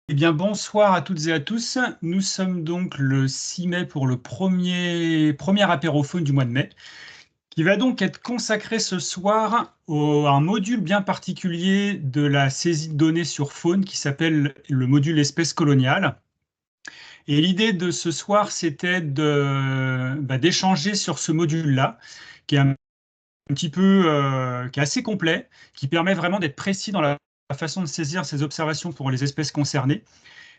Eh bien, bonsoir à toutes et à tous. Nous sommes donc le 6 mai pour le premier apérophone du mois de mai, qui va donc être consacré ce soir à un module bien particulier de la saisie de données sur faune qui s'appelle le module espèces coloniales. Et l'idée de ce soir, c'était d'échanger sur ce module-là, qui est un petit peu, qui est assez complet, qui permet vraiment d'être précis dans la façon de saisir ces observations pour les espèces concernées,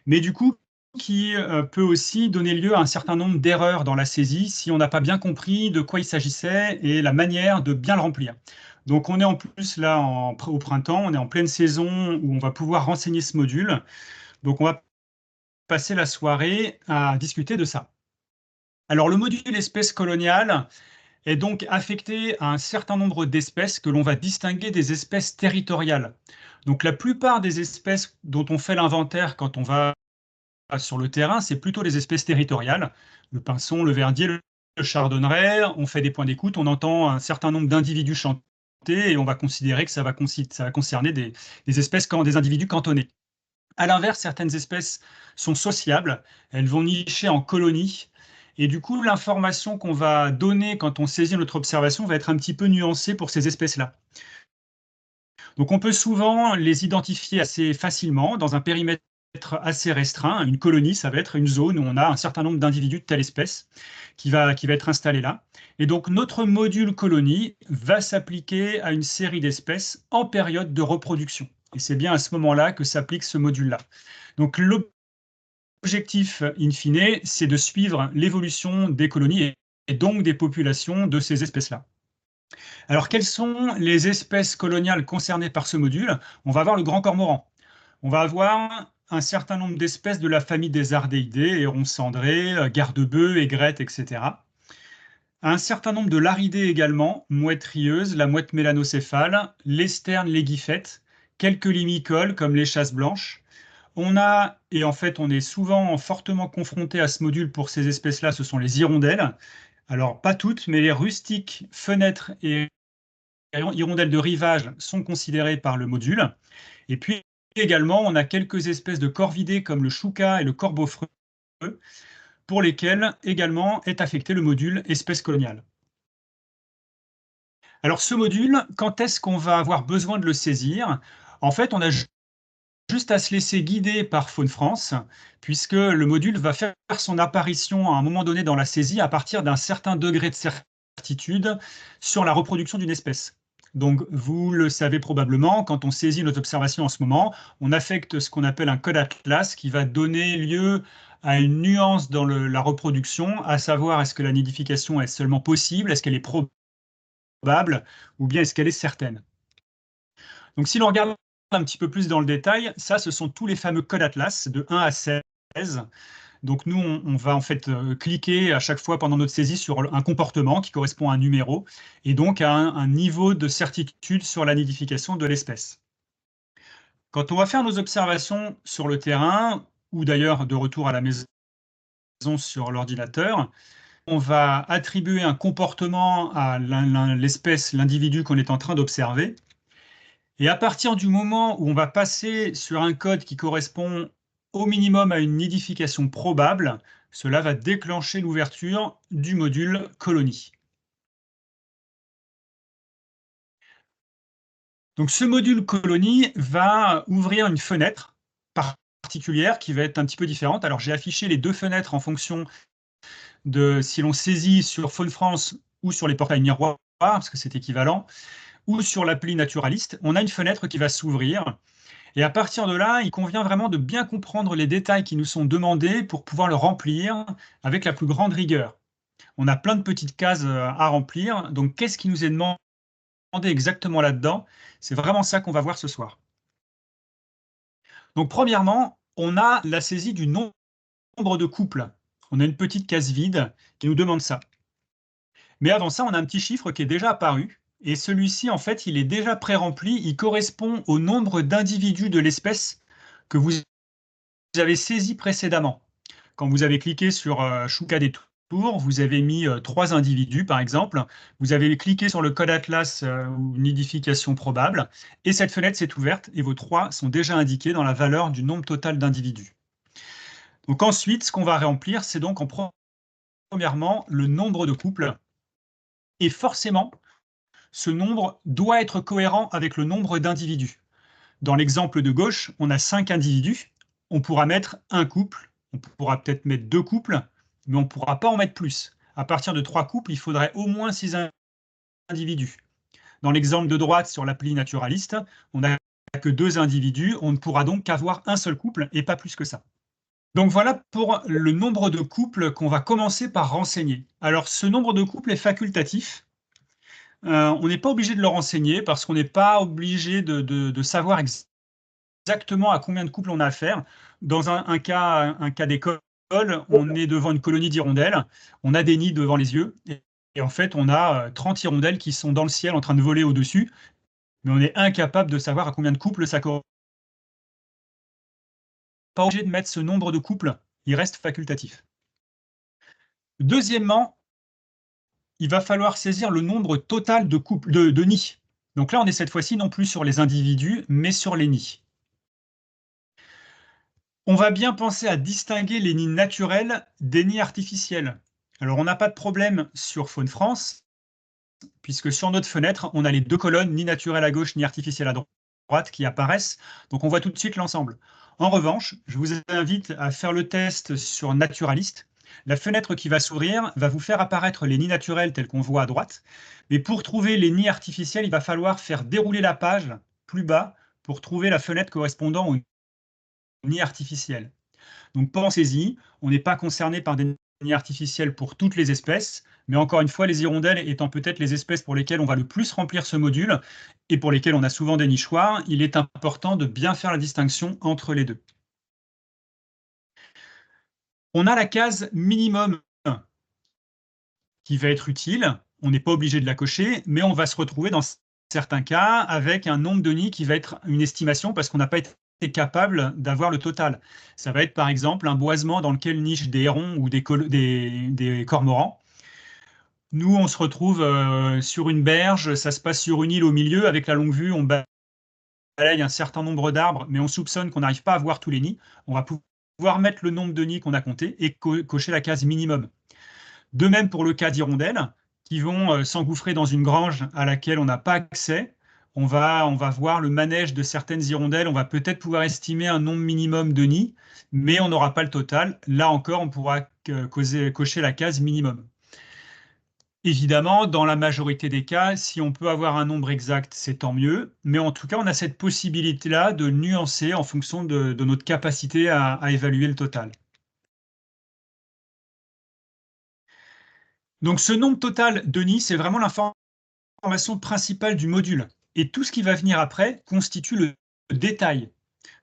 mais du coup, qui peut aussi donner lieu à un certain nombre d'erreurs dans la saisie si on n'a pas bien compris de quoi il s'agissait et la manière de bien le remplir. Donc on est en plus là au printemps, on est en pleine saison où on va pouvoir renseigner ce module. Donc on va passer la soirée à discuter de ça. Alors le module espèces coloniales est donc affecté à un certain nombre d'espèces que l'on va distinguer des espèces territoriales. Donc la plupart des espèces dont on fait l'inventaire quand on va sur le terrain, c'est plutôt les espèces territoriales, le pinson, le verdier, le chardonneret. On fait des points d'écoute, on entend un certain nombre d'individus chanter et on va considérer que ça va concerner des espèces, des individus cantonnés. À l'inverse, certaines espèces sont sociables, elles vont nicher en colonies. Et du coup, l'information qu'on va donner quand on saisit notre observation va être un petit peu nuancée pour ces espèces-là. Donc on peut souvent les identifier assez facilement dans un périmètre assez restreint. Une colonie, ça va être une zone où on a un certain nombre d'individus de telle espèce qui va être installé là. Et donc notre module colonie va s'appliquer à une série d'espèces en période de reproduction. Et c'est bien à ce moment-là que s'applique ce module-là. Donc l'objectif, in fine, c'est de suivre l'évolution des colonies et donc des populations de ces espèces-là. Alors, quelles sont les espèces coloniales concernées par ce module? On va avoir le grand cormoran. On va avoir un certain nombre d'espèces de la famille des ardéidés, hérons cendrés, garde-bœufs, aigrettes, etc. Un certain nombre de laridés également, mouettes rieuses, la mouette mélanocéphale, les sternes, les guiffettes, quelques limicoles comme les chasses blanches. On a, et en fait on est souvent fortement confronté à ce module pour ces espèces-là, ce sont les hirondelles. Alors pas toutes, mais les rustiques, fenêtres et hirondelles de rivage sont considérées par le module. Et puis également, on a quelques espèces de corvidés comme le chouca et le corbeau-freux, pour lesquels également est affecté le module espèces coloniales. Alors ce module, quand est-ce qu'on va avoir besoin de le saisir? En fait, on a juste à se laisser guider par Faune France, puisque le module va faire son apparition à un moment donné dans la saisie à partir d'un certain degré de certitude sur la reproduction d'une espèce. Donc, vous le savez probablement, quand on saisit notre observation en ce moment, on affecte ce qu'on appelle un code atlas qui va donner lieu à une nuance dans la reproduction, à savoir est-ce que la nidification est seulement possible, est-ce qu'elle est probable, ou bien est-ce qu'elle est certaine. Donc, si l'on regarde un petit peu plus dans le détail, ça, ce sont tous les fameux codes Atlas de 1 à 16. Donc, nous, on va en fait cliquer à chaque fois pendant notre saisie sur un comportement qui correspond à un numéro et donc à un niveau de certitude sur la nidification de l'espèce. Quand on va faire nos observations sur le terrain, ou d'ailleurs de retour à la maison sur l'ordinateur, on va attribuer un comportement à l'espèce, l'individu qu'on est en train d'observer. Et à partir du moment où on va passer sur un code qui correspond au minimum à une nidification probable, cela va déclencher l'ouverture du module colonie. Donc ce module colonie va ouvrir une fenêtre particulière qui va être un petit peu différente. Alors j'ai affiché les deux fenêtres en fonction de si l'on saisit sur Faune France ou sur les portails miroirs, parce que c'est équivalent, ou sur l'appli naturaliste. On a une fenêtre qui va s'ouvrir. Et à partir de là, il convient vraiment de bien comprendre les détails qui nous sont demandés pour pouvoir le remplir avec la plus grande rigueur. On a plein de petites cases à remplir, donc qu'est-ce qui nous est demandé exactement là-dedans? C'est vraiment ça qu'on va voir ce soir. Donc premièrement, on a la saisie du nombre de couples. On a une petite case vide qui nous demande ça. Mais avant ça, on a un petit chiffre qui est déjà apparu, et celui-ci, en fait, il est déjà pré-rempli, il correspond au nombre d'individus de l'espèce que vous avez saisi précédemment. Quand vous avez cliqué sur Choucas des vous avez mis 3 individus, par exemple, vous avez cliqué sur le code Atlas ou nidification probable, et cette fenêtre s'est ouverte, et vos 3 sont déjà indiqués dans la valeur du nombre total d'individus. Donc ensuite, ce qu'on va remplir, c'est donc premièrement le nombre de couples, et forcément, ce nombre doit être cohérent avec le nombre d'individus. Dans l'exemple de gauche, on a 5 individus, on pourra mettre un couple, on pourra peut-être mettre 2 couples, mais on ne pourra pas en mettre plus. À partir de 3 couples, il faudrait au moins 6 individus. Dans l'exemple de droite sur l'appli naturaliste, on n'a que 2 individus, on ne pourra donc qu'avoir un seul couple et pas plus que ça. Donc voilà pour le nombre de couples qu'on va commencer par renseigner. Alors ce nombre de couples est facultatif. On n'est pas obligé de le renseigner parce qu'on n'est pas obligé de savoir exactement à combien de couples on a affaire. Dans un cas d'école, on est devant une colonie d'hirondelles, on a des nids devant les yeux, et en fait, on a 30 hirondelles qui sont dans le ciel en train de voler au-dessus, mais on est incapable de savoir à combien de couples ça correspond. Pas obligé de mettre ce nombre de couples, il reste facultatif. Deuxièmement, il va falloir saisir le nombre total de couples, de nids. Donc là, on est cette fois-ci non plus sur les individus, mais sur les nids. On va bien penser à distinguer les nids naturels des nids artificiels. Alors, on n'a pas de problème sur Faune France, puisque sur notre fenêtre, on a les 2 colonnes, ni naturel à gauche, ni artificiel à droite, qui apparaissent. Donc, on voit tout de suite l'ensemble. En revanche, je vous invite à faire le test sur Naturaliste. La fenêtre qui va s'ouvrir va vous faire apparaître les nids naturels tels qu'on voit à droite. Mais pour trouver les nids artificiels, il va falloir faire dérouler la page plus bas pour trouver la fenêtre correspondant au nid artificiel. Donc pensez-y, on n'est pas concerné par des nids artificiels pour toutes les espèces, mais encore une fois, les hirondelles étant peut-être les espèces pour lesquelles on va le plus remplir ce module et pour lesquelles on a souvent des nichoirs, il est important de bien faire la distinction entre les deux. On a la case minimum qui va être utile, on n'est pas obligé de la cocher, mais on va se retrouver dans certains cas avec un nombre de nids qui va être une estimation parce qu'on n'a pas été capable d'avoir le total. Ça va être par exemple un boisement dans lequel nichent des hérons ou des cormorans. Nous, on se retrouve sur une berge, ça se passe sur une île au milieu, avec la longue vue, on balaye un certain nombre d'arbres, mais on soupçonne qu'on n'arrive pas à voir tous les nids. On va pouvoir mettre le nombre de nids qu'on a compté et cocher la case minimum. De même pour le cas d'hirondelles, qui vont s'engouffrer dans une grange à laquelle on n'a pas accès. On va voir le manège de certaines hirondelles, on va peut-être pouvoir estimer un nombre minimum de nids, mais on n'aura pas le total. Là encore, on pourra cocher la case minimum. Évidemment, dans la majorité des cas, si on peut avoir un nombre exact, c'est tant mieux, mais en tout cas, on a cette possibilité-là de nuancer en fonction de notre capacité à évaluer le total. Donc ce nombre total de nids, c'est vraiment l'information principale du module. Et tout ce qui va venir après constitue le détail.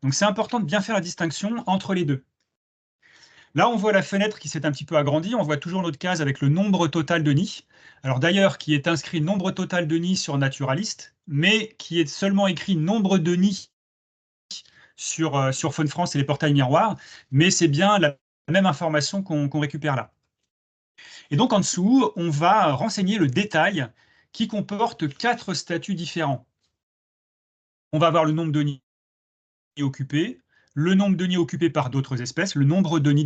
Donc c'est important de bien faire la distinction entre les deux. Là, on voit la fenêtre qui s'est un petit peu agrandie. On voit toujours notre case avec le nombre total de nids. Alors d'ailleurs, qui est inscrit nombre total de nids sur Naturaliste, mais qui est seulement écrit nombre de nids sur Faune France et les portails miroirs. Mais c'est bien la même information qu'on récupère là. Et donc en dessous, on va renseigner le détail qui comporte 4 statuts différents. On va avoir le nombre de nids occupés, le nombre de nids occupés par d'autres espèces, le nombre de nids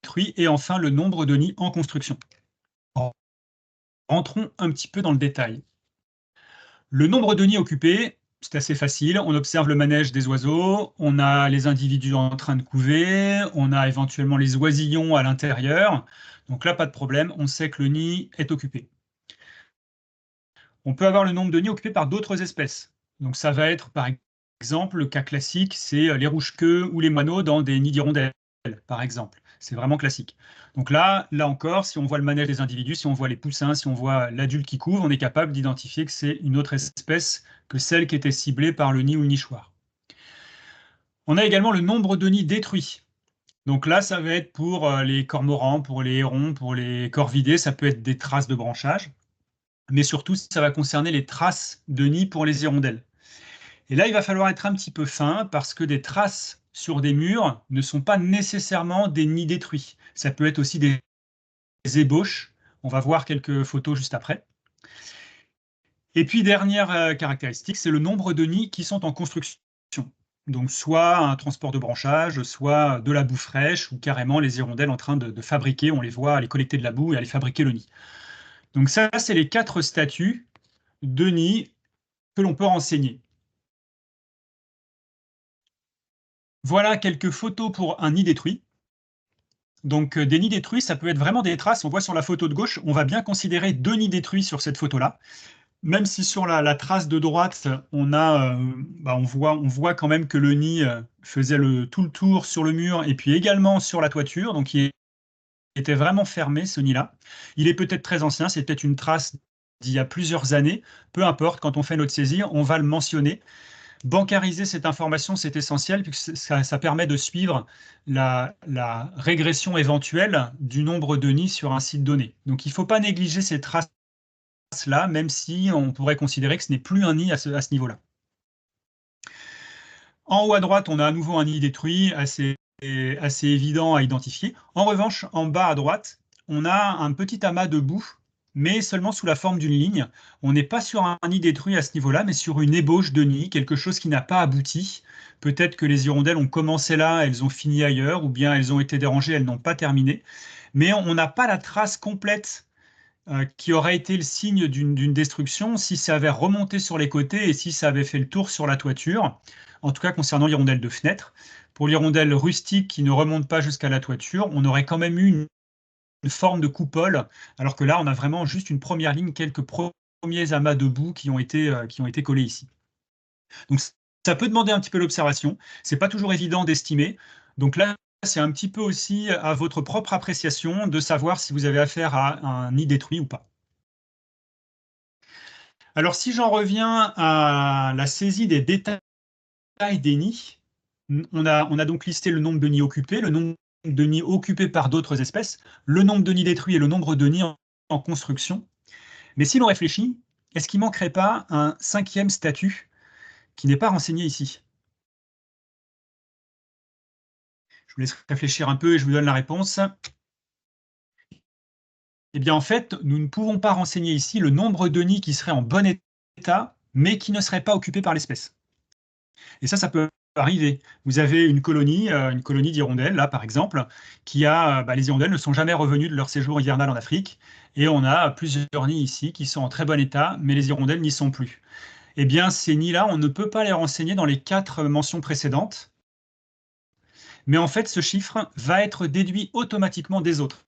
détruits et enfin le nombre de nids en construction. Rentrons un petit peu dans le détail. Le nombre de nids occupés, c'est assez facile. On observe le manège des oiseaux, on a les individus en train de couver, on a éventuellement les oisillons à l'intérieur. Donc là, pas de problème, on sait que le nid est occupé. On peut avoir le nombre de nids occupés par d'autres espèces. Donc ça va être, par exemple, le cas classique, c'est les rouge-queues ou les moineaux dans des nids d'hirondelles, par exemple. C'est vraiment classique. Donc là encore, si on voit le manège des individus, si on voit les poussins, si on voit l'adulte qui couvre, on est capable d'identifier que c'est une autre espèce que celle qui était ciblée par le nid ou le nichoir. On a également le nombre de nids détruits. Donc là, ça va être pour les cormorans, pour les hérons, pour les corvidés, ça peut être des traces de branchage. Mais surtout, ça va concerner les traces de nids pour les hirondelles. Et là, il va falloir être un petit peu fin parce que des traces sur des murs ne sont pas nécessairement des nids détruits. Ça peut être aussi des ébauches. On va voir quelques photos juste après. Et puis, dernière caractéristique, c'est le nombre de nids qui sont en construction. Donc, soit un transport de branchage, soit de la boue fraîche, ou carrément les hirondelles en train de fabriquer, on les voit aller collecter de la boue et aller fabriquer le nid. Donc ça, c'est les 4 statuts de nids que l'on peut renseigner. Voilà quelques photos pour un nid détruit. Donc des nids détruits, ça peut être vraiment des traces. On voit sur la photo de gauche, on va bien considérer 2 nids détruits sur cette photo-là. Même si sur la trace de droite, on voit quand même que le nid faisait tout le tour sur le mur et puis également sur la toiture. Donc il était vraiment fermé, ce nid-là. Il est peut-être très ancien, c'est peut-être une trace d'il y a plusieurs années. Peu importe, quand on fait notre saisie, on va le mentionner. Bancariser cette information, c'est essentiel, puisque ça permet de suivre la régression éventuelle du nombre de nids sur un site donné. Donc il ne faut pas négliger ces traces-là, même si on pourrait considérer que ce n'est plus un nid à ce niveau-là. En haut à droite, on a à nouveau un nid détruit, assez évident à identifier. En revanche, en bas à droite, on a un petit amas de boue, mais seulement sous la forme d'une ligne. On n'est pas sur un nid détruit à ce niveau-là, mais sur une ébauche de nid, quelque chose qui n'a pas abouti. Peut-être que les hirondelles ont commencé là, elles ont fini ailleurs, ou bien elles ont été dérangées, elles n'ont pas terminé. Mais on n'a pas la trace complète qui aurait été le signe d'une destruction si ça avait remonté sur les côtés et si ça avait fait le tour sur la toiture. En tout cas, concernant l'hirondelle de fenêtre. Pour l'hirondelle rustique qui ne remonte pas jusqu'à la toiture, on aurait quand même eu une forme de coupole, alors que là, on a vraiment juste une première ligne, quelques premiers amas de boue qui ont été collés ici. Donc, ça peut demander un petit peu l'observation. C'est pas toujours évident d'estimer. Donc là, c'est un petit peu aussi à votre propre appréciation de savoir si vous avez affaire à un nid détruit ou pas. Alors, si j'en reviens à la saisie des détails des nids, on a donc listé le nombre de nids occupés, le nombre de nids occupés par d'autres espèces, le nombre de nids détruits et le nombre de nids en construction. Mais si l'on réfléchit, est-ce qu'il ne manquerait pas un 5e statut qui n'est pas renseigné ici? Je vous laisse réfléchir un peu et je vous donne la réponse. Eh bien, en fait, nous ne pouvons pas renseigner ici le nombre de nids qui seraient en bon état, mais qui ne seraient pas occupés par l'espèce. Et ça peut arriver. Vous avez une colonie d'hirondelles, là, par exemple, les hirondelles ne sont jamais revenues de leur séjour hivernal en Afrique, et on a plusieurs nids ici qui sont en très bon état, mais les hirondelles n'y sont plus. Eh bien, ces nids-là, on ne peut pas les renseigner dans les 4 mentions précédentes, mais en fait, ce chiffre va être déduit automatiquement des autres,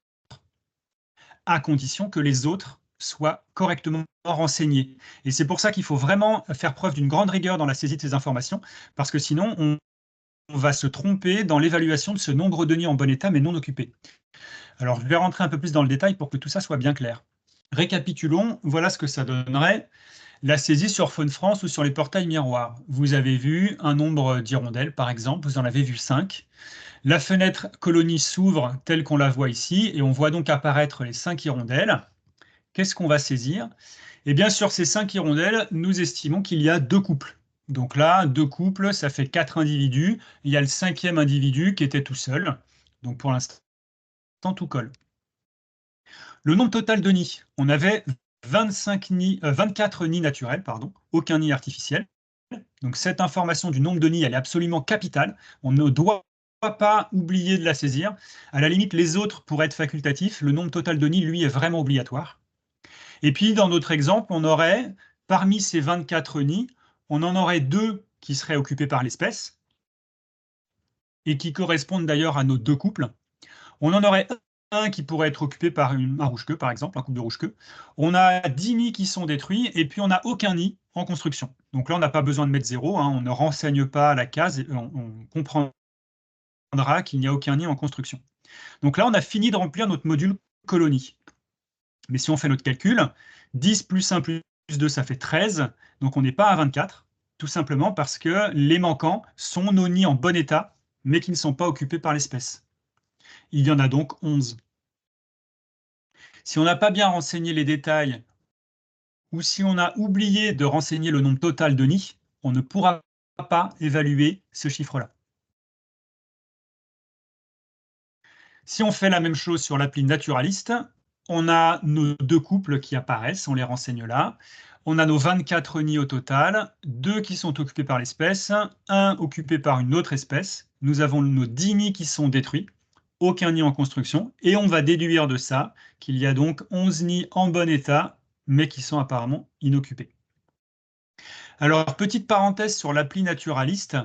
à condition que les autres soient correctement renseignés. Et c'est pour ça qu'il faut vraiment faire preuve d'une grande rigueur dans la saisie de ces informations, parce que sinon, on va se tromper dans l'évaluation de ce nombre de nids en bon état mais non occupés. Alors, je vais rentrer un peu plus dans le détail pour que tout ça soit bien clair. Récapitulons, voilà ce que ça donnerait la saisie sur Faune France ou sur les portails miroirs. Vous avez vu un nombre d'hirondelles, par exemple, vous en avez vu 5. La fenêtre colonie s'ouvre telle qu'on la voit ici, et on voit donc apparaître les 5 hirondelles. Qu'est-ce qu'on va saisir? Eh bien, sur ces 5 hirondelles, nous estimons qu'il y a 2 couples. Donc là, 2 couples, ça fait 4 individus. Il y a le 5e individu qui était tout seul. Donc pour l'instant, tout colle. Le nombre total de nids, on avait 24 nids naturels, aucun nid artificiel. Donc cette information du nombre de nids, elle est absolument capitale. On ne doit pas oublier de la saisir. À la limite, les autres pourraient être facultatifs. Le nombre total de nids, lui, est vraiment obligatoire. Et puis, dans notre exemple, on aurait, parmi ces 24 nids, on en aurait 2 qui seraient occupés par l'espèce, et qui correspondent d'ailleurs à nos 2 couples. On en aurait un qui pourrait être occupé par un rouge-queue, par exemple, un couple de rouge-queue. On a 10 nids qui sont détruits, et puis on n'a aucun nid en construction. Donc là, on n'a pas besoin de mettre 0, on ne renseigne pas la case, et on comprendra qu'il n'y a aucun nid en construction. Donc là, on a fini de remplir notre module colonie. Mais si on fait notre calcul, 10 plus 1 plus 2, ça fait 13. Donc on n'est pas à 24, tout simplement parce que les manquants sont nos nids en bon état, mais qui ne sont pas occupés par l'espèce. Il y en a donc 11. Si on n'a pas bien renseigné les détails, ou si on a oublié de renseigner le nombre total de nids, on ne pourra pas évaluer ce chiffre-là. Si on fait la même chose sur l'appli naturaliste, on a nos 2 couples qui apparaissent, on les renseigne là. On a nos 24 nids au total, 2 qui sont occupés par l'espèce, 1 occupé par une autre espèce. Nous avons nos 10 nids qui sont détruits, aucun nid en construction, et on va déduire de ça qu'il y a donc 11 nids en bon état, mais qui sont apparemment inoccupés. Alors, petite parenthèse sur l'appli Naturaliste,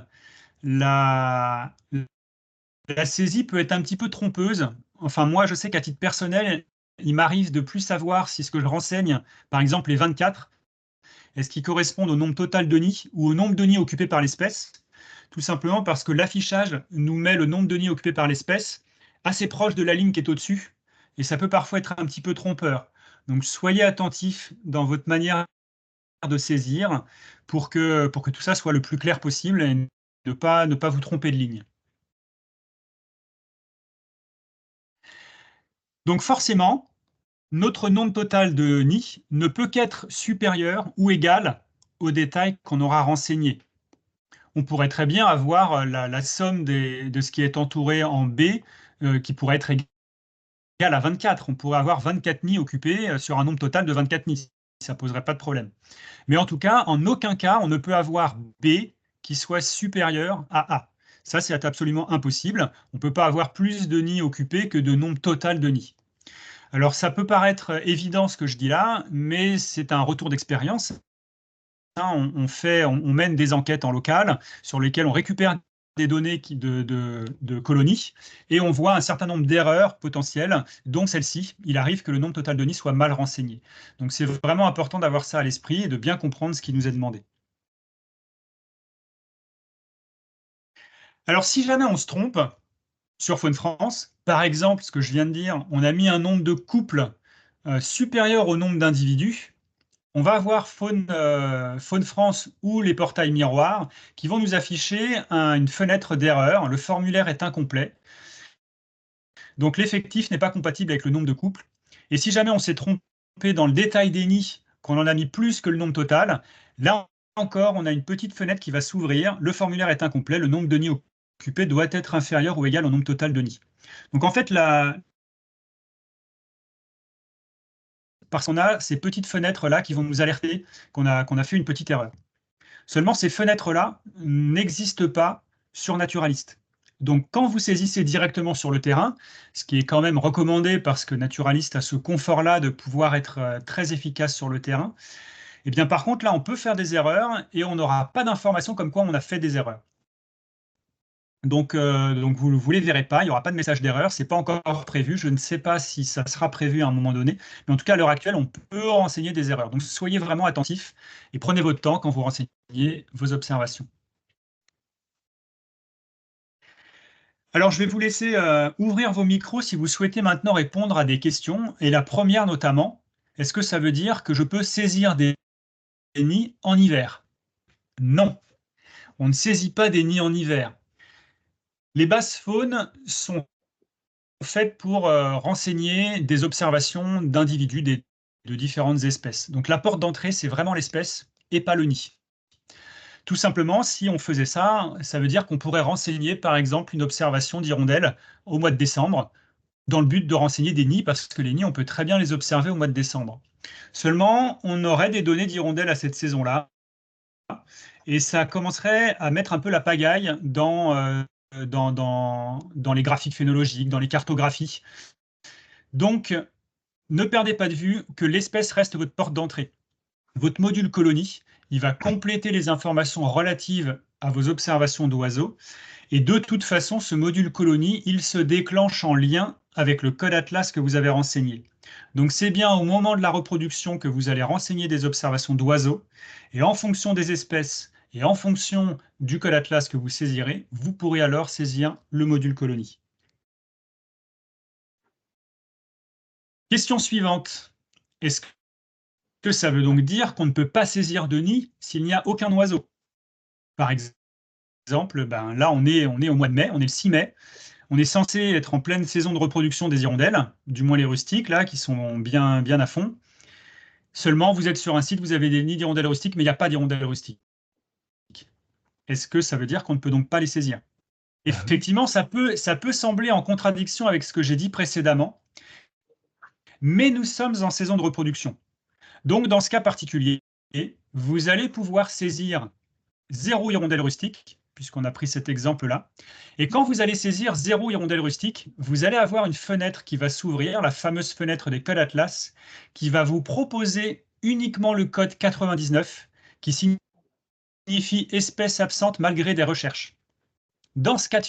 la saisie peut être un petit peu trompeuse. Enfin, moi, je sais qu'à titre personnel, il m'arrive de plus savoir si ce que je renseigne, par exemple les 24, est-ce qu'ils correspondent au nombre total de nids ou au nombre de nids occupés par l'espèce, tout simplement parce que l'affichage nous met le nombre de nids occupés par l'espèce assez proche de la ligne qui est au-dessus, et ça peut parfois être un petit peu trompeur. Donc soyez attentifs dans votre manière de saisir pour que tout ça soit le plus clair possible et ne pas vous tromper de ligne. Donc forcément, notre nombre total de nids ne peut qu'être supérieur ou égal au détail qu'on aura renseigné. On pourrait très bien avoir la somme de ce qui est entouré en B qui pourrait être égal à 24. On pourrait avoir 24 nids occupés sur un nombre total de 24 nids. Ça ne poserait pas de problème. Mais en tout cas, en aucun cas, on ne peut avoir B qui soit supérieur à A. Ça, c'est absolument impossible. On ne peut pas avoir plus de nids occupés que de nombre total de nids. Alors, ça peut paraître évident ce que je dis là, mais c'est un retour d'expérience. On mène des enquêtes en local sur lesquelles on récupère des données de colonies et on voit un certain nombre d'erreurs potentielles, dont celle-ci. Il arrive que le nombre total de nids soit mal renseigné. Donc, c'est vraiment important d'avoir ça à l'esprit et de bien comprendre ce qui nous est demandé. Alors, si jamais on se trompe, sur Faune France, par exemple, ce que je viens de dire, on a mis un nombre de couples supérieur au nombre d'individus, on va avoir Faune France ou les portails miroirs qui vont nous afficher une fenêtre d'erreur. Le formulaire est incomplet. Donc l'effectif n'est pas compatible avec le nombre de couples. Et si jamais on s'est trompé dans le détail des nids, qu'on en a mis plus que le nombre total, là encore, on a une petite fenêtre qui va s'ouvrir. Le formulaire est incomplet. Le nombre de nids occupés doit être inférieur ou égal au nombre total de nids. Donc en fait, parce qu'on a ces petites fenêtres-là qui vont nous alerter qu'on a fait une petite erreur. Seulement, ces fenêtres-là n'existent pas sur Naturaliste. Donc, quand vous saisissez directement sur le terrain, ce qui est quand même recommandé parce que Naturaliste a ce confort-là de pouvoir être très efficace sur le terrain, et bien par contre, là, on peut faire des erreurs et on n'aura pas d'informations comme quoi on a fait des erreurs. Donc vous ne les verrez pas, il n'y aura pas de message d'erreur, ce n'est pas encore prévu, je ne sais pas si ça sera prévu à un moment donné, mais en tout cas à l'heure actuelle, on peut renseigner des erreurs. Donc soyez vraiment attentifs et prenez votre temps quand vous renseignez vos observations. Alors je vais vous laisser ouvrir vos micros si vous souhaitez maintenant répondre à des questions, et la première notamment, est-ce que ça veut dire que je peux saisir des nids en hiver? Non, on ne saisit pas des nids en hiver. Les basses faunes sont faites pour renseigner des observations d'individus de différentes espèces. Donc la porte d'entrée, c'est vraiment l'espèce et pas le nid. Tout simplement, si on faisait ça, ça veut dire qu'on pourrait renseigner, par exemple, une observation d'hirondelles au mois de décembre, dans le but de renseigner des nids, parce que les nids, on peut très bien les observer au mois de décembre. Seulement, on aurait des données d'hirondelles à cette saison-là, et ça commencerait à mettre un peu la pagaille dans les graphiques phénologiques, dans les cartographies. Donc, ne perdez pas de vue que l'espèce reste votre porte d'entrée. Votre module colonie, il va compléter les informations relatives à vos observations d'oiseaux. Et de toute façon, ce module colonie, il se déclenche en lien avec le code Atlas que vous avez renseigné. Donc c'est bien au moment de la reproduction que vous allez renseigner des observations d'oiseaux. Et en fonction des espèces et en fonction du code Atlas que vous saisirez, vous pourrez alors saisir le module colonie. Question suivante. Est-ce que ça veut donc dire qu'on ne peut pas saisir de nid s'il n'y a aucun oiseau? Par exemple, là on est au mois de mai, on est le 6 mai. On est censé être en pleine saison de reproduction des hirondelles, du moins les rustiques, là, qui sont bien à fond. Seulement, vous êtes sur un site, vous avez des nids d'hirondelles rustiques, mais il n'y a pas d'hirondelles rustiques. Est-ce que ça veut dire qu'on ne peut donc pas les saisir? Effectivement, ça peut sembler en contradiction avec ce que j'ai dit précédemment, mais nous sommes en saison de reproduction. Donc, dans ce cas particulier, vous allez pouvoir saisir 0 hirondelle rustique, puisqu'on a pris cet exemple-là. Et quand vous allez saisir 0 hirondelle rustique, vous allez avoir une fenêtre qui va s'ouvrir, la fameuse fenêtre des codes Atlas, qui va vous proposer uniquement le code 99, qui signifie espèce absente malgré des recherches. Dans ce cas de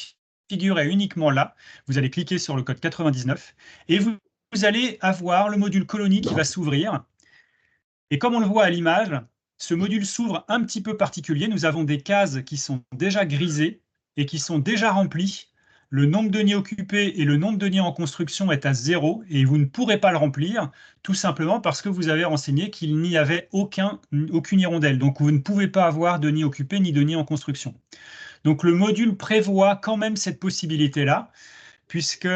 figure et uniquement là, vous allez cliquer sur le code 99 et vous allez avoir le module colonie qui va s'ouvrir. Et comme on le voit à l'image, ce module s'ouvre un petit peu particulier. Nous avons des cases qui sont déjà grisées et qui sont déjà remplies. Le nombre de nids occupés et le nombre de nids en construction est à 0 et vous ne pourrez pas le remplir, tout simplement parce que vous avez renseigné qu'il n'y avait aucune hirondelle. Donc vous ne pouvez pas avoir de nid occupé ni de nid en construction. Donc le module prévoit quand même cette possibilité-là, puisque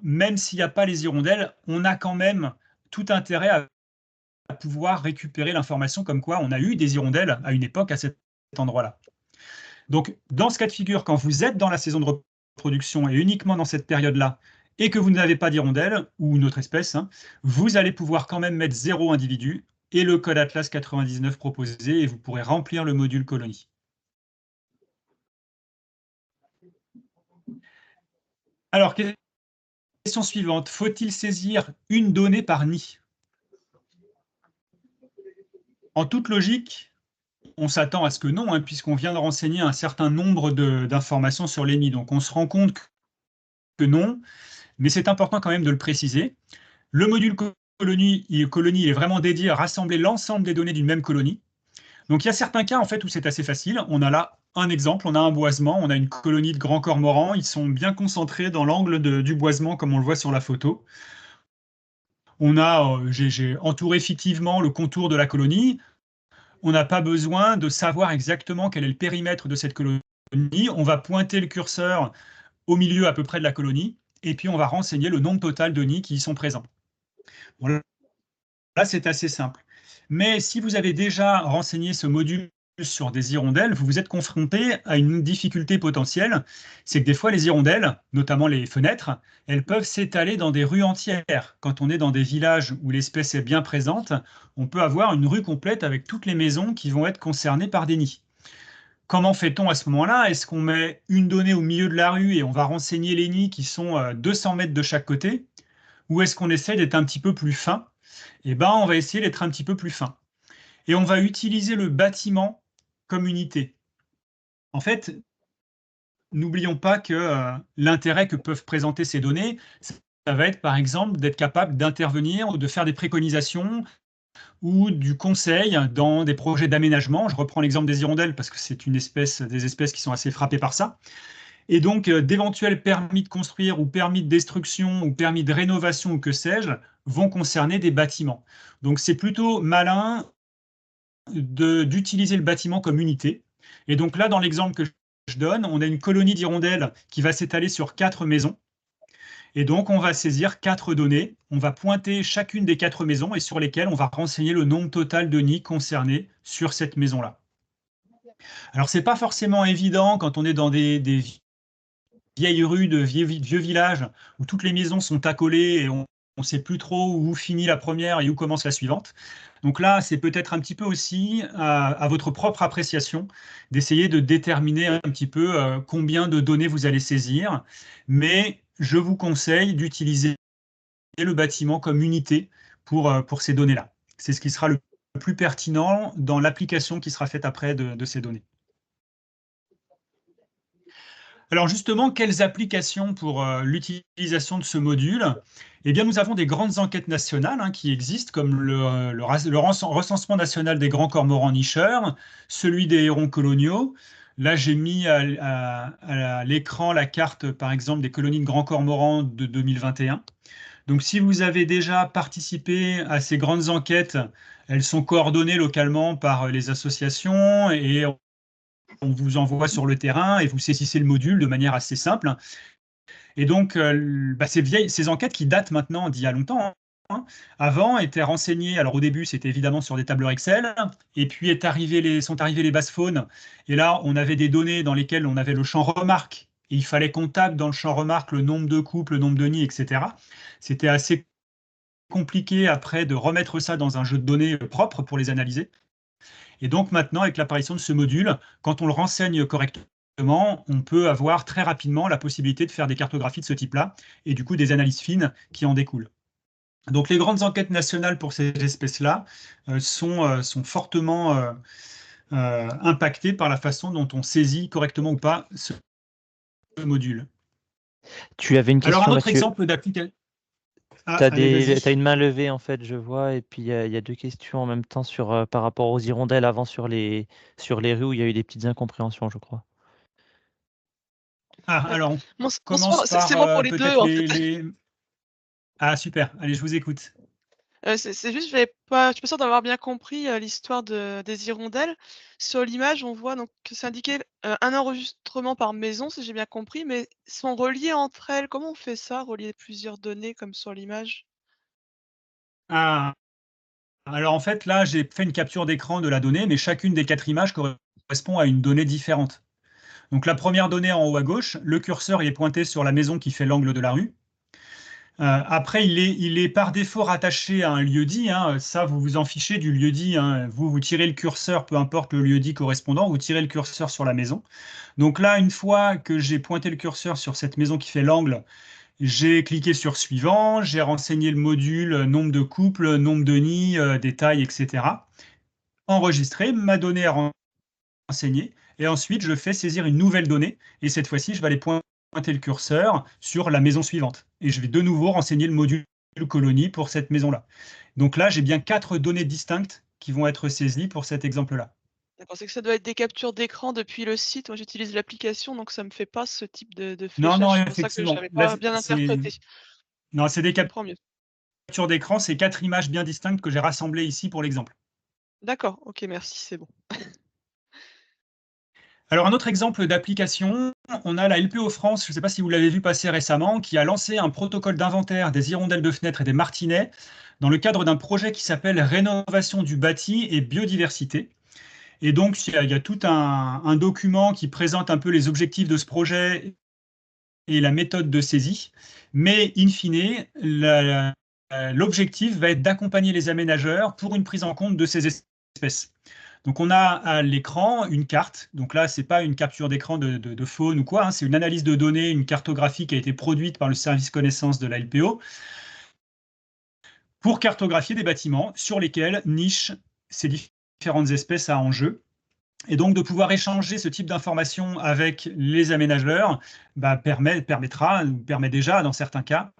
même s'il n'y a pas les hirondelles, on a quand même tout intérêt à pouvoir récupérer l'information comme quoi on a eu des hirondelles à une époque à cet endroit-là. Donc, dans ce cas de figure, quand vous êtes dans la saison de reproduction et uniquement dans cette période-là, et que vous n'avez pas d'hirondelles ou une autre espèce, hein, vous allez pouvoir quand même mettre 0 individu et le code Atlas 99 proposé, et vous pourrez remplir le module colonie. Alors, question suivante, faut-il saisir une donnée par nid? En toute logique, on s'attend à ce que non, hein, puisqu'on vient de renseigner un certain nombre d'informations sur les nids. Donc on se rend compte que non, mais c'est important quand même de le préciser. Le module colonie, il est vraiment dédié à rassembler l'ensemble des données d'une même colonie. Donc il y a certains cas en fait où c'est assez facile. On a là un exemple, on a un boisement, on a une colonie de grands cormorans, ils sont bien concentrés dans l'angle du boisement comme on le voit sur la photo. J'ai entouré fictivement le contour de la colonie. On n'a pas besoin de savoir exactement quel est le périmètre de cette colonie. On va pointer le curseur au milieu à peu près de la colonie, et puis on va renseigner le nombre total de nids qui y sont présents. Bon, là, c'est assez simple. Mais si vous avez déjà renseigné ce module sur des hirondelles, vous vous êtes confronté à une difficulté potentielle, c'est que des fois les hirondelles, notamment les fenêtres, elles peuvent s'étaler dans des rues entières. Quand on est dans des villages où l'espèce est bien présente, on peut avoir une rue complète avec toutes les maisons qui vont être concernées par des nids. Comment fait-on à ce moment-là? Est-ce qu'on met une donnée au milieu de la rue et on va renseigner les nids qui sont à 200 mètres de chaque côté? Ou est-ce qu'on essaie d'être un petit peu plus fin? Eh ben, on va essayer d'être un petit peu plus fin. Et on va utiliser le bâtiment comme unité. En fait, n'oublions pas que l'intérêt que peuvent présenter ces données, ça va être par exemple d'être capable d'intervenir ou de faire des préconisations ou du conseil dans des projets d'aménagement. Je reprends l'exemple des hirondelles parce que c'est des espèces qui sont assez frappées par ça. Et donc, d'éventuels permis de construire ou permis de destruction ou permis de rénovation ou que sais-je vont concerner des bâtiments. Donc, c'est plutôt malin d'utiliser le bâtiment comme unité. Et donc là, dans l'exemple que je donne, on a une colonie d'hirondelles qui va s'étaler sur 4 maisons. Et donc, on va saisir 4 données. On va pointer chacune des 4 maisons et sur lesquelles on va renseigner le nombre total de nids concernés sur cette maison-là. Alors, c'est pas forcément évident quand on est dans des vieilles rues de vieux villages où toutes les maisons sont accolées et on ne sait plus trop où finit la première et où commence la suivante. Donc là, c'est peut-être un petit peu aussi à votre propre appréciation d'essayer de déterminer un petit peu combien de données vous allez saisir. Mais je vous conseille d'utiliser le bâtiment comme unité pour ces données-là. C'est ce qui sera le plus pertinent dans l'application qui sera faite après de ces données. Alors justement, quelles applications pour l'utilisation de ce module? Eh bien, nous avons des grandes enquêtes nationales qui existent, comme le recensement national des grands cormorans nicheurs, celui des hérons coloniaux. Là, j'ai mis à l'écran la carte, par exemple, des colonies de grands cormorans de 2021. Donc, si vous avez déjà participé à ces grandes enquêtes, elles sont coordonnées localement par les associations et on vous envoie sur le terrain et vous saisissez le module de manière assez simple. Et donc, ces enquêtes qui datent maintenant d'il y a longtemps, avant étaient renseignées, alors au début c'était évidemment sur des tableurs Excel, et puis sont arrivées les basses faunes, et là on avait des données dans lesquelles on avait le champ remarque, et il fallait qu'on tape dans le champ remarque le nombre de couples, le nombre de nids, etc. C'était assez compliqué après de remettre ça dans un jeu de données propre pour les analyser. Et donc maintenant, avec l'apparition de ce module, quand on le renseigne correctement, on peut avoir très rapidement la possibilité de faire des cartographies de ce type-là et du coup des analyses fines qui en découlent. Donc les grandes enquêtes nationales pour ces espèces-là sont fortement impactées par la façon dont on saisit correctement ou pas ce module. Tu avais une Alors un question, autre Mathieu. exemple d'application. Ah, T'as allez, t'as vas-y. une main levée, en fait, je vois, et puis il y a deux questions en même temps par rapport aux hirondelles avant sur les rues où il y a eu des petites incompréhensions, je crois. Ah, alors on commence Bonsoir, c'est par moi pour les deux peut-être en fait. Ah, super, allez, je vous écoute. C'est juste, je suis pas sûre d'avoir bien compris l'histoire des hirondelles. Sur l'image, on voit donc que c'est indiqué un enregistrement par maison, si j'ai bien compris, mais sont reliées entre elles. Comment on fait ça, relier plusieurs données comme sur l'image? Ah, alors en fait, là, j'ai fait une capture d'écran de la donnée, mais chacune des 4 images correspond à une donnée différente. Donc la première donnée en haut à gauche, le curseur il est pointé sur la maison qui fait l'angle de la rue. Après, il est par défaut rattaché à un lieu-dit, hein. Ça, vous vous en fichez du lieu-dit, hein. Vous tirez le curseur, peu importe le lieu-dit correspondant, vous tirez le curseur sur la maison. Donc là, une fois que j'ai pointé le curseur sur cette maison qui fait l'angle, j'ai cliqué sur suivant, j'ai renseigné le module, nombre de couples, nombre de nids, détails, etc. Enregistré, ma donnée est renseignée, et ensuite je fais saisir une nouvelle donnée, et cette fois-ci, je vais aller pointer le curseur sur la maison suivante, et je vais de nouveau renseigner le module colonie pour cette maison-là. Donc là, j'ai bien 4 données distinctes qui vont être saisies pour cet exemple-là. D'accord, c'est que ça doit être des captures d'écran depuis le site. Moi, j'utilise l'application, donc ça me fait pas ce type de Non, non, fléchage. C'est pour ça que effectivement, j'avais là, pas bien c'est interprété. non, c'est des Je comprends mieux. captures d'écran, c'est 4 images bien distinctes que j'ai rassemblées ici pour l'exemple. D'accord, OK, merci, c'est bon. Alors un autre exemple d'application, on a la LPO France, je ne sais pas si vous l'avez vu passer récemment, qui a lancé un protocole d'inventaire des hirondelles de fenêtres et des martinets dans le cadre d'un projet qui s'appelle Rénovation du bâti et biodiversité. Et donc, il y a tout un document qui présente un peu les objectifs de ce projet et la méthode de saisie. Mais in fine, l'objectif va être d'accompagner les aménageurs pour une prise en compte de ces espèces. Donc on a à l'écran une carte. Donc là, c'est pas une capture d'écran de faune ou quoi, hein, c'est une analyse de données, une cartographie qui a été produite par le service connaissance de la LPO pour cartographier des bâtiments sur lesquels nichent ces différentes espèces à enjeu. Et donc de pouvoir échanger ce type d'informations avec les aménageurs permet déjà, dans certains cas,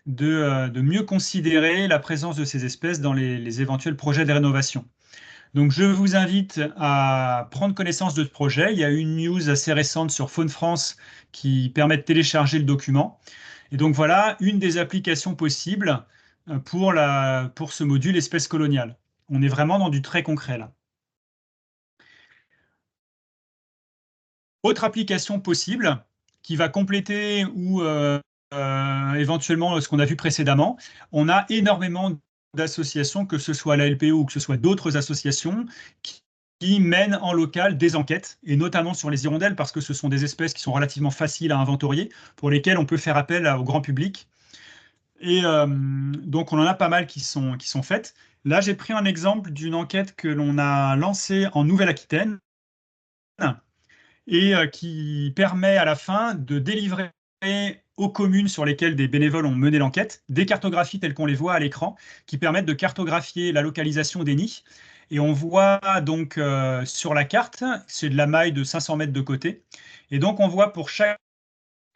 de mieux considérer la présence de ces espèces dans les éventuels projets de rénovation. Donc je vous invite à prendre connaissance de ce projet. Il y a une news assez récente sur Faune France qui permet de télécharger le document. Et donc voilà une des applications possibles pour ce module espèces coloniales. On est vraiment dans du très concret là. Autre application possible qui va compléter ou éventuellement ce qu'on a vu précédemment, on a énormément d'associations, que ce soit la LPO ou que ce soit d'autres associations, qui mènent en local des enquêtes, et notamment sur les hirondelles, parce que ce sont des espèces qui sont relativement faciles à inventorier, pour lesquelles on peut faire appel au grand public. Et donc on en a pas mal qui sont faites. Là, j'ai pris un exemple d'une enquête que l'on a lancée en Nouvelle-Aquitaine, et qui permet à la fin de délivrer aux communes sur lesquelles des bénévoles ont mené l'enquête des cartographies telles qu'on les voit à l'écran, qui permettent de cartographier la localisation des nids. Et on voit donc sur la carte, c'est de la maille de 500 mètres de côté. Et donc on voit pour chaque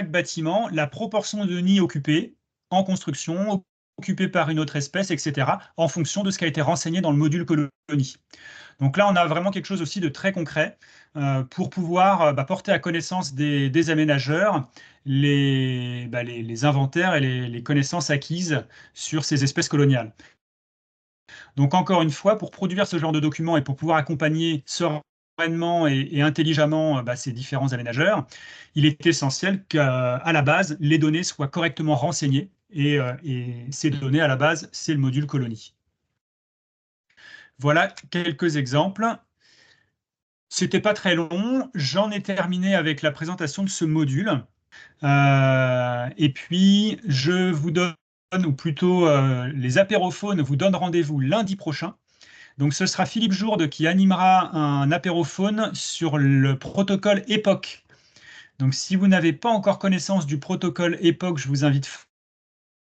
bâtiment la proportion de nids occupés en construction, occupés par une autre espèce, etc., en fonction de ce qui a été renseigné dans le module colonie. Donc là, on a vraiment quelque chose aussi de très concret pour pouvoir porter à connaissance des aménageurs les inventaires et les connaissances acquises sur ces espèces coloniales. Donc encore une fois, pour produire ce genre de documents et pour pouvoir accompagner sereinement et intelligemment ces différents aménageurs, il est essentiel qu'à la base, les données soient correctement renseignées et ces données, à la base, c'est le module colonie. Voilà quelques exemples. C'était pas très long. J'en ai terminé avec la présentation de ce module. Et puis, je vous donne ou plutôt les apérophones, vous donnent rendez-vous lundi prochain. Donc, ce sera Philippe Jourde qui animera un apérophone sur le protocole EPOC. Donc, si vous n'avez pas encore connaissance du protocole EPOC, je vous invite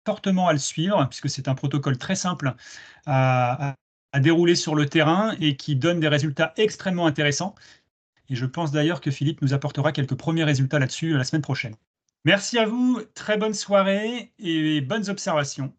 fortement à le suivre, puisque c'est un protocole très simple à dérouler sur le terrain et qui donne des résultats extrêmement intéressants. Et je pense d'ailleurs que Philippe nous apportera quelques premiers résultats là-dessus la semaine prochaine. Merci à vous, très bonne soirée et bonnes observations.